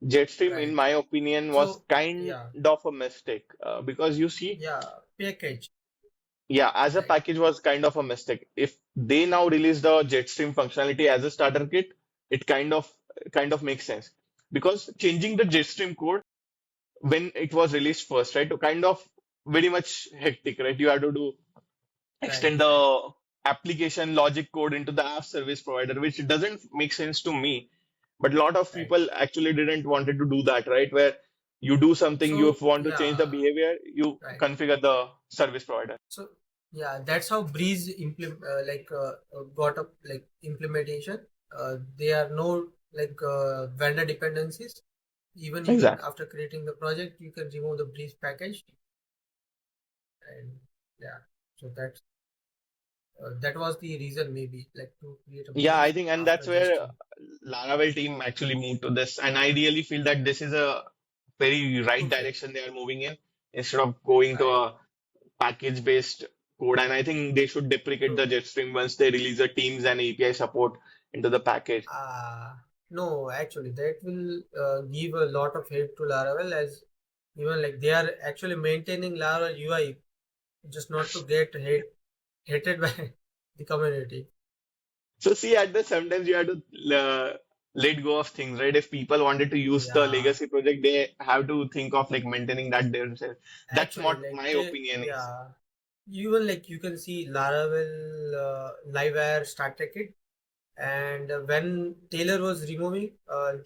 Jetstream, in right. my opinion, was So kind yeah, of a mistake because you see, yeah, package, yeah, as a right, package was kind of a mistake. If they now release the Jetstream functionality as a starter kit, it kind of makes sense because changing the Jetstream code when it was released first, right? To kind of very much hectic, right? You have to do right, extend right, the application logic code into the app service provider, which doesn't make sense to me. But a lot of right. people actually didn't wanted to do that, right? Where you do something, you So want to change the yeah, behavior, you right. configure the service provider. So yeah, that's how Breeze got up like implementation. There are no like vendor dependencies. Even you can Exactly. after creating the project, you can remove the Breeze package, and yeah. So that was the reason maybe like to create a Yeah, I Breeze think, and after that's where Jeststream. Laravel team actually moved to this. And I really feel that this is a very right Perfect. direction they are moving in instead of going to Right. a package-based code. And I think they should deprecate the True. Jetstream once they release the Teams and API support into the package. No, actually, that will give a lot of help to Laravel as even like they are actually maintaining Laravel UI just not to get hated by the community. So see, at the sometimes you have to let go of things, right? If people wanted to use the Yeah, legacy project, they have to think of like maintaining that themselves. That's actually, what like my they, opinion is. yeah, even like you can see Laravel Livewire starter kit, and when Taylor was removing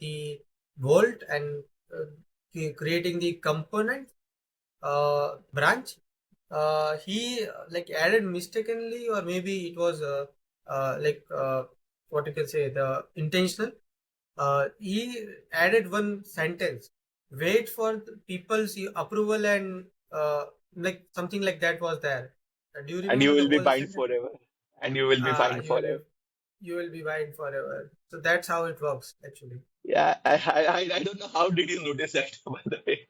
the Vault and creating the component branch, He like added mistakenly, or maybe it was like what you can say, the intentional. He added one sentence: "Wait for the people's approval," and like something like that was there. Do you And you remember the will be whole fined sentence? forever. And you will be fined forever. You will be buying forever. So that's how it works actually. Yeah, I don't know how did you notice that, by the way.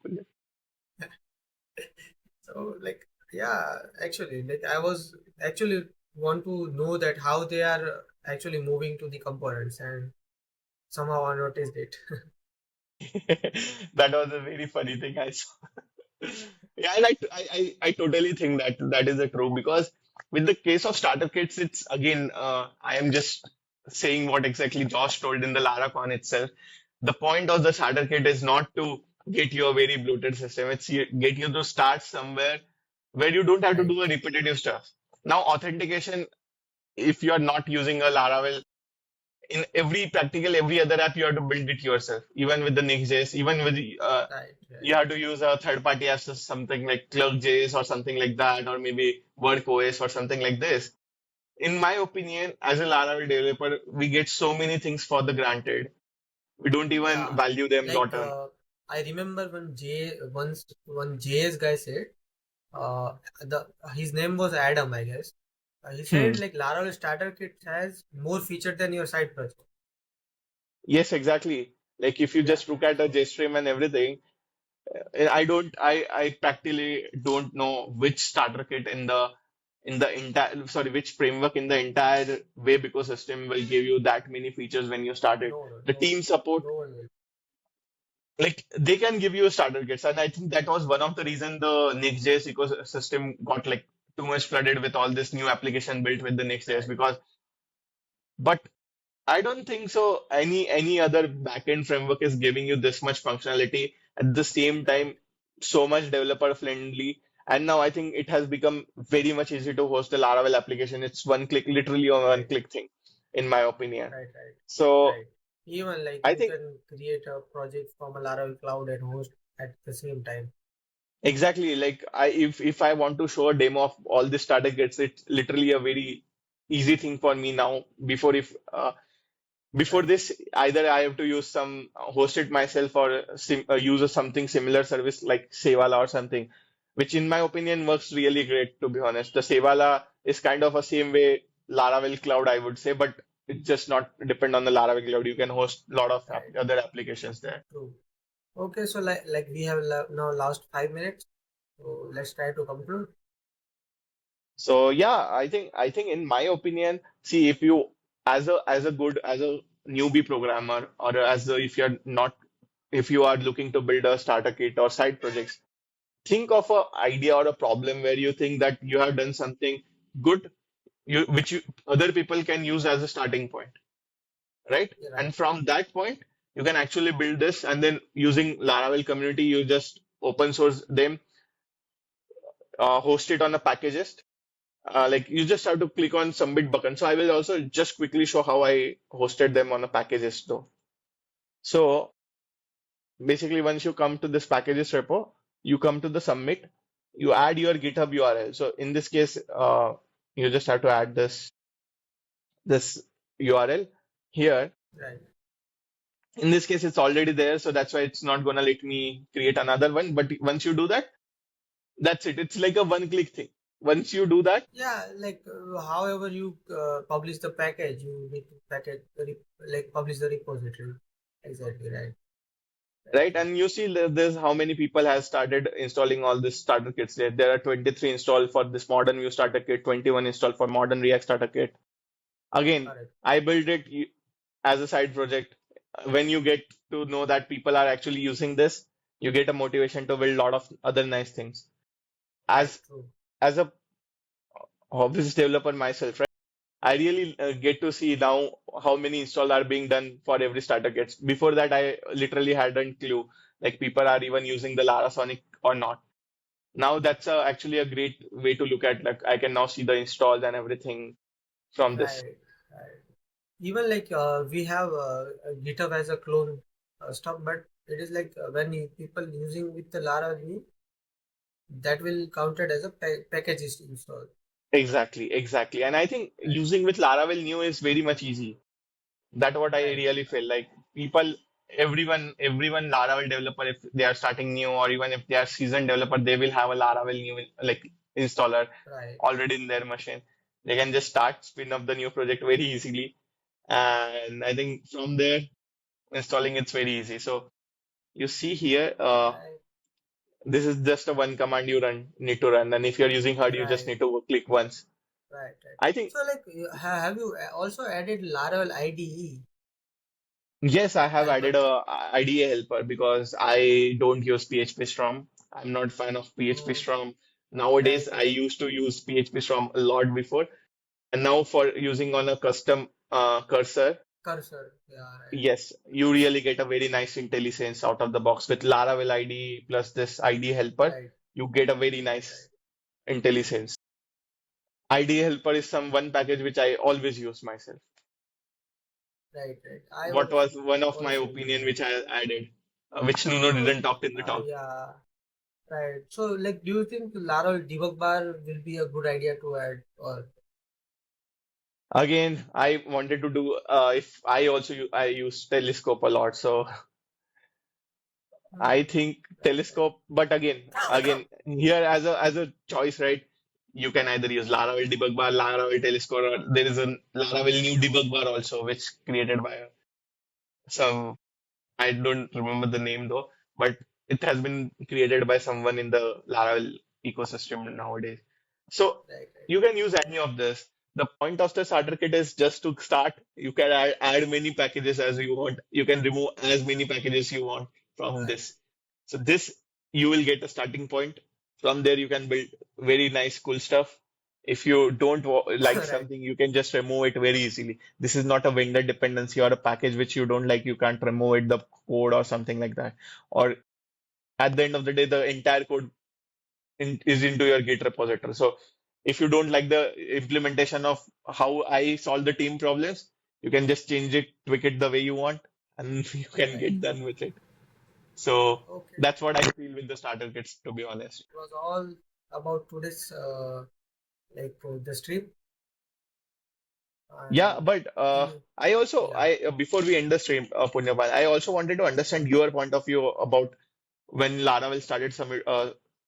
So like yeah, actually like I was actually want to know that how they are actually moving to the components, and somehow I noticed it. That was a very funny thing I saw. Yeah, and I totally think that that is a true because with the case of starter kits, it's again, I am just saying what exactly Josh told in the LaraCon itself. The point of the starter kit is not to get you a very bloated system. It's get you to start somewhere where you don't have to Right, do a repetitive stuff. Now, authentication, if you are not using a Laravel, in every practical every other app, you have to build it yourself. Even with the Next.js, even with right, right, you have to use a third party apps, something like ClerkJS or something like that, or maybe WorkOS or something like this. In my opinion, as a Laravel developer, we get so many things for the granted. We don't even yeah. value them Like lot on. I remember when J once one JS guy said, the his name was Adam, I guess. He Hmm. said like Laravel Starter Kit has more feature than your side project. Yes, exactly. Like if you Yeah. just look at a So JStream and everything, I practically don't know which starter kit in the entire, sorry, which framework in the entire web ecosystem will give you that many features when you start it. no, no, The no, team support, no one will. like they can give you starter kits, and I think that was one of the reason the Next.js ecosystem got like too much flooded with all this new application built with the Next.js Right, because, but I don't think so. Any other backend framework is giving you this much functionality at the same right, time, so much developer friendly. And now I think it has become very much easy to host a Laravel application. It's one click, literally a one right, click thing, in my opinion. right, right, So right. Even like I you think can create a project from a Laravel cloud and host at the same time. exactly like if I want to show a demo of all this starter kits, it's literally a very easy thing for me now. Before Right, this, either I have to use some host it myself or use something similar service like Sevala or something, which in my opinion works really great. To be honest, the Sevala is kind of a same way Laravel cloud, I would say, but it's just not depend on the Laravel cloud. You can host a lot of right. other applications there. True. Okay, so like we have now last 5 minutes, so let's try to conclude. So yeah, I think in my opinion, see if you as a newbie programmer or as a, if you're not if you are looking to build a starter kit or side projects, think of a idea or a problem where you think that you have done something good, which other people can use as a starting point, right? Yeah, right, And from that point, you can actually build this, and then using Laravel community, you just open source them, host it on a packages. Like you just have to click on submit button. So I will also just quickly show how I hosted them on a packages though. So basically, once you come to this packages repo, you come to the submit, you add your GitHub URL. So in this case, you just have to add this URL here. right. In this case, it's already there, so that's why it's not gonna let me create another one. But once you do that, that's it. It's like a one-click thing. Once you do that, Yeah, like however you publish the package, you need to package like publish the repository. Exactly, right, right, right? right, And you see there's how many people has started installing all this starter kits there. There are 23 installed for this modern Vue starter kit, 21 installed for modern React starter kit. Again, correct, I built it as a side project. When you get to know that people are actually using this, you get a motivation to build a lot of other nice things. right, As true, as a hobbyist developer myself, right? I really get to see now how many installs are being done for every starter kit. Before that, I literally hadn't clue like people are even using the Larasonic or not. Now that's actually a great way to look at. Like I can now see the installs and everything from this. right, right. Even like we have GitHub as a clone stuff, but it is like when people using with the Laravel, that will counted as a package is installed. Exactly, exactly. And I think Right, using with Laravel new is very much easy. That's what I right, really feel like. People, everyone Laravel developer, if they are starting new or even if they are seasoned developer, they will have a Laravel new like installer right, already in their machine. They can just start spin up the new project very easily. And I think from there, installing it's very easy. So you see here, right, this is just a one command you need to run. And if you're using HUD, you just right, need to click once. right, right. I think So like, have you also added Laravel IDE yes, I have added helper? a IDEA helper because I don't use PHP Storm. I'm not fan of PHP Oh, Storm. Nowadays, right, I right. used to use PHP Storm a lot before, and now for using on a custom cursor, Cursor. Yeah, right, yes, you really get a very nice IntelliSense out of the box with Laravel IDE plus this IDEA helper. right, You get a very right, nice right, IntelliSense. IDEA helper is some one package which I always use myself. right, right. I What was was one of my also opinion using it. which I added, which Nuno So, didn't talk in the talk. yeah, right. So, like, do you think Laravel debug bar will be a good idea to add, or Again, I wanted to do if I also I use telescope a lot, so I hmm, think right, right, telescope. But again, here as a choice, right? You can either use Laravel debug bar, Laravel telescope, or there is a Laravel new debug bar also, which created by some I don't remember the name though, but it has been created by someone in the Laravel ecosystem nowadays. So right, right, you can use any of this. The point of the starter kit is just to start. You can add many packages as you want. You can remove as many packages you want from right, this. So this you will get a starting point. From there you can build very nice, cool stuff. If you don't like right, something, you can just remove it very easily. This is not a vendor dependency or a package which you don't like. You can't remove it, the code or something like that. Or at the end of the day, the entire code is into your Git repository. So if you don't like the implementation of how I solve the team problems, you can just change it, tweak it the way you want, and you can right. get done with it. So Okay. that's what I feel with the starter kits, to be honest. It was all about today's the stream Yeah, and but any, I also yeah, I before we end the stream, Punyapan, I also wanted to understand your point of view about when Laravel started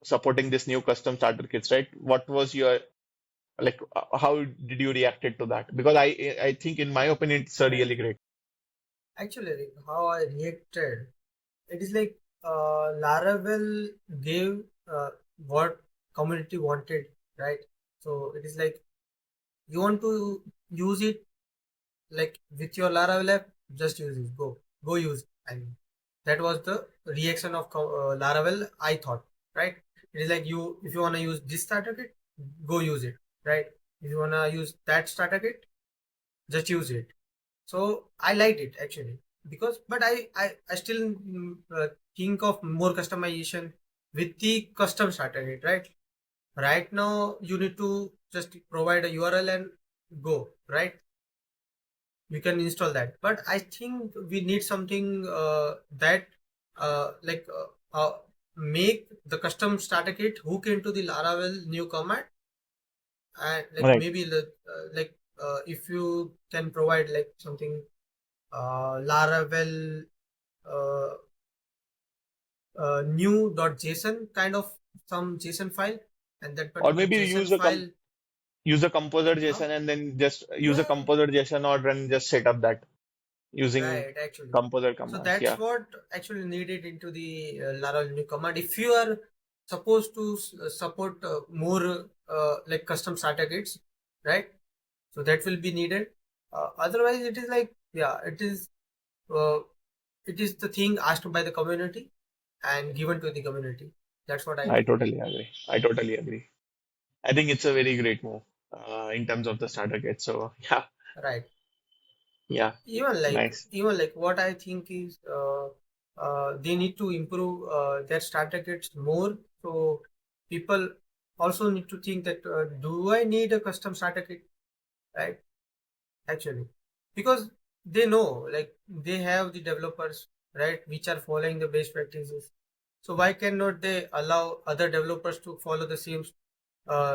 supporting this new custom starter kits, right? What was your like? How did you reacted to that? Because I think in my opinion it's a right. really great. Actually, like, how I reacted, it is like Laravel gave what community wanted, right? So it is like you want to use it like with your Laravel app, just use it. Go use. And that was the reaction of Laravel. I thought, right? It is like you, if you wanna use this starter kit, go use it, right? If you wanna use that starter kit, just use it. So I liked it actually because, but I still think of more customization with the custom starter kit, right? Right now you need to just provide a URL and go, right? You can install that, but I think we need something that like make the custom starter kit hook into the Laravel new command, and like Right. maybe if you can provide like something Laravel uh, new.json kind of some JSON file, and that Or particular maybe JSON file, use a composer huh? JSON and then just use a Yeah, composer JSON or run just set up that using right, actually. composer So commands. that's Yeah, what actually needed into the Laravel new command. If you are supposed to support more like custom starter kits, right? So that will be needed. Otherwise, it is like, yeah, uh, it is the thing asked by the community and given to the community. That's what I I feel. totally agree. I totally agree. I think it's a very great move in terms of the starter kit. So yeah, Right. yeah, nice. Even like what I think is they need to improve their starter kits more. So people also need to think that do I need a custom starter kit, right? Actually, because they know, like they have the developers, right, which are following the best practices. So why cannot they allow other developers to follow the same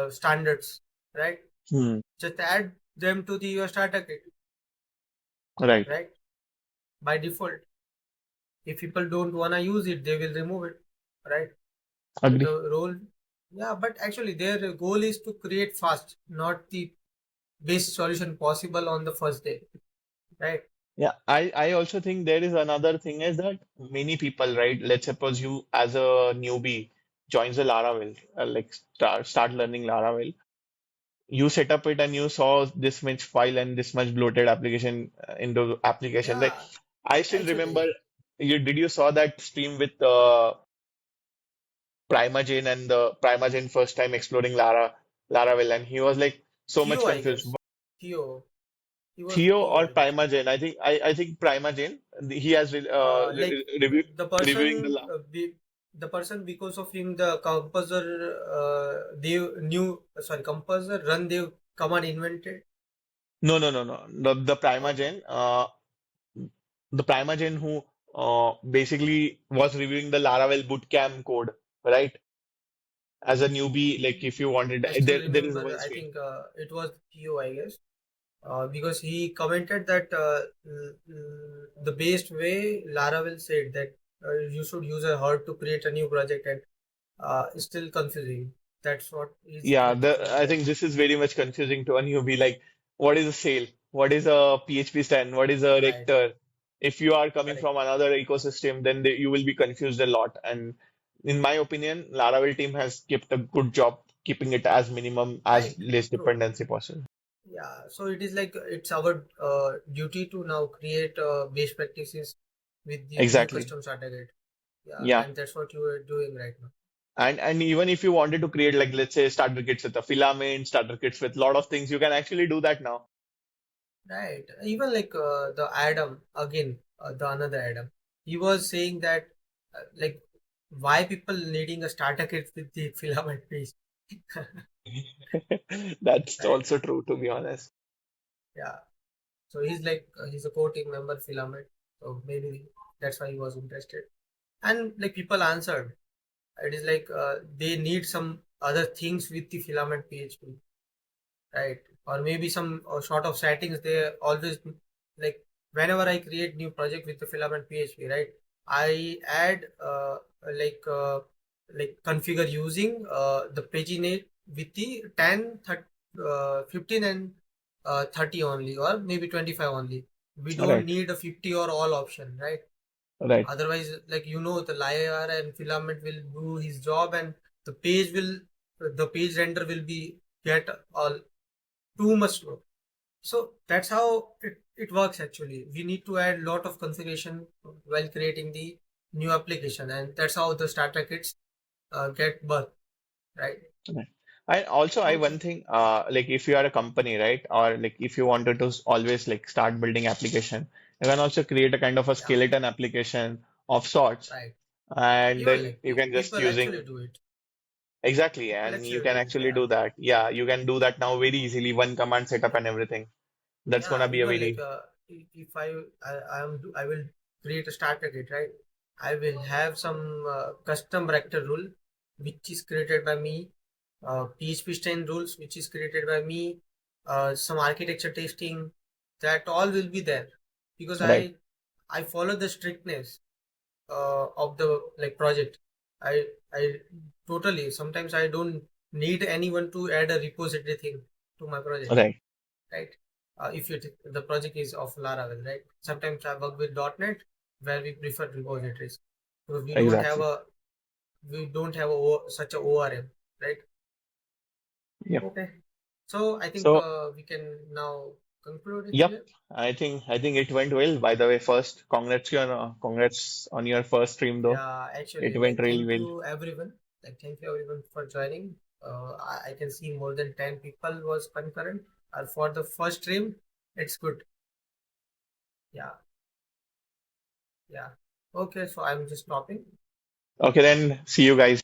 standards, right? Hmm. Just add them to the your starter kit, Right. right? By default, if people don't wanna use it, they will remove it, right? So Agree. the role, yeah, but actually their goal is to create fast, not the best solution possible on the first day, right? Yeah, I also think there is another thing is that many people, right? Let's suppose you as a newbie joins the Laravel, like start learning Laravel. You set up it and you saw this much file and this much bloated application in the application. Like Yeah, I still remember actually, you saw that stream with Primagen and the Primagen first time exploring Laravel and he was like so much Theo, I confused. guess. Theo, he was Theo Theo, or I guess. Primagen? I think Primagen. He has Like the reviewing the person, the person because of him, the composer, they knew. Sorry, composer run the command invented. no. The Okay, Primagen, the Primagen who basically was reviewing the Laravel bootcamp code, right? As a newbie, like if you wanted, I still there is remember. one I stream. think it was Theo, I guess. Because he commented that the best way Laravel said that you should use a herd to create a new project and it's still confusing. That's what his Yeah, criticism I there. think this is very much confusing to a newbie. Like, what is a sale? What is a PHP stand? What is a Right, rector? If you are coming correct. from another ecosystem, then you will be confused a lot. And in my opinion, Laravel team has kept a good job keeping it as minimum, as Right, less true. dependency possible. Yeah, so it is like it's our duty to now create best practices with the new Exactly. custom starter kit. Yeah, Yeah. and that's what you are doing right now. And even if you wanted to create like let's say starter kits with a filament, starter kits with a lot of things, you can actually do that now. Right. Even like the Adam again, the another Adam. He was saying that like why people needing a starter kit with the filament piece, That's right? also true, to be honest. Yeah. So he's like he's a core team member filament. So maybe that's why he was interested. And like people answered, it is like they need some other things with the filament PHP, right? Or maybe some sort of settings they always like whenever I create new project with the filament PHP, right? I add like uh, like configure using the paginate with the 10, 30, 15 and 30 only or maybe 25 only. We don't Right, need a 50 or all option, right? right, Otherwise, like the layer and filament will do his job and the page will the page render will be get all too much slow. So that's how it works actually. We need to add lot of configuration while creating the new application, and that's how the starter kits get birth, right? right. And also, I Okay. one thing, like if you are a company, right, or like if you wanted to always like start building application, you can also create a kind of a Yeah, skeleton application of sorts, right. and Even then like you can just people using actually do it. exactly, People and you actually can do it. actually Yeah. do that. Yeah, you can do that now very easily, one command setup Yeah. and everything. That's Yeah, gonna be a even like very if I will create a starter kit, right? I will have some custom rector rule which is created by me, PHP stain rules which is created by me, some architecture testing, that all will be there because right, I follow the strictness of the like project. I totally sometimes I don't need anyone to add a repository thing to my project, right. right? If the project is of Laravel, right? Sometimes I work with .NET where we prefer repositories because Exactly. we don't have such a ORM, right? Yep. Okay, so I think So, we can now conclude it yep. here. I think it went well. By the way, first, congrats on your first stream though. Yeah, It actually, went like really well. thank you everyone for joining. I can see more than 10 people was concurrent. For the first stream, it's good. Yeah, yeah. Okay, so I'm just stopping. Okay, then see you guys.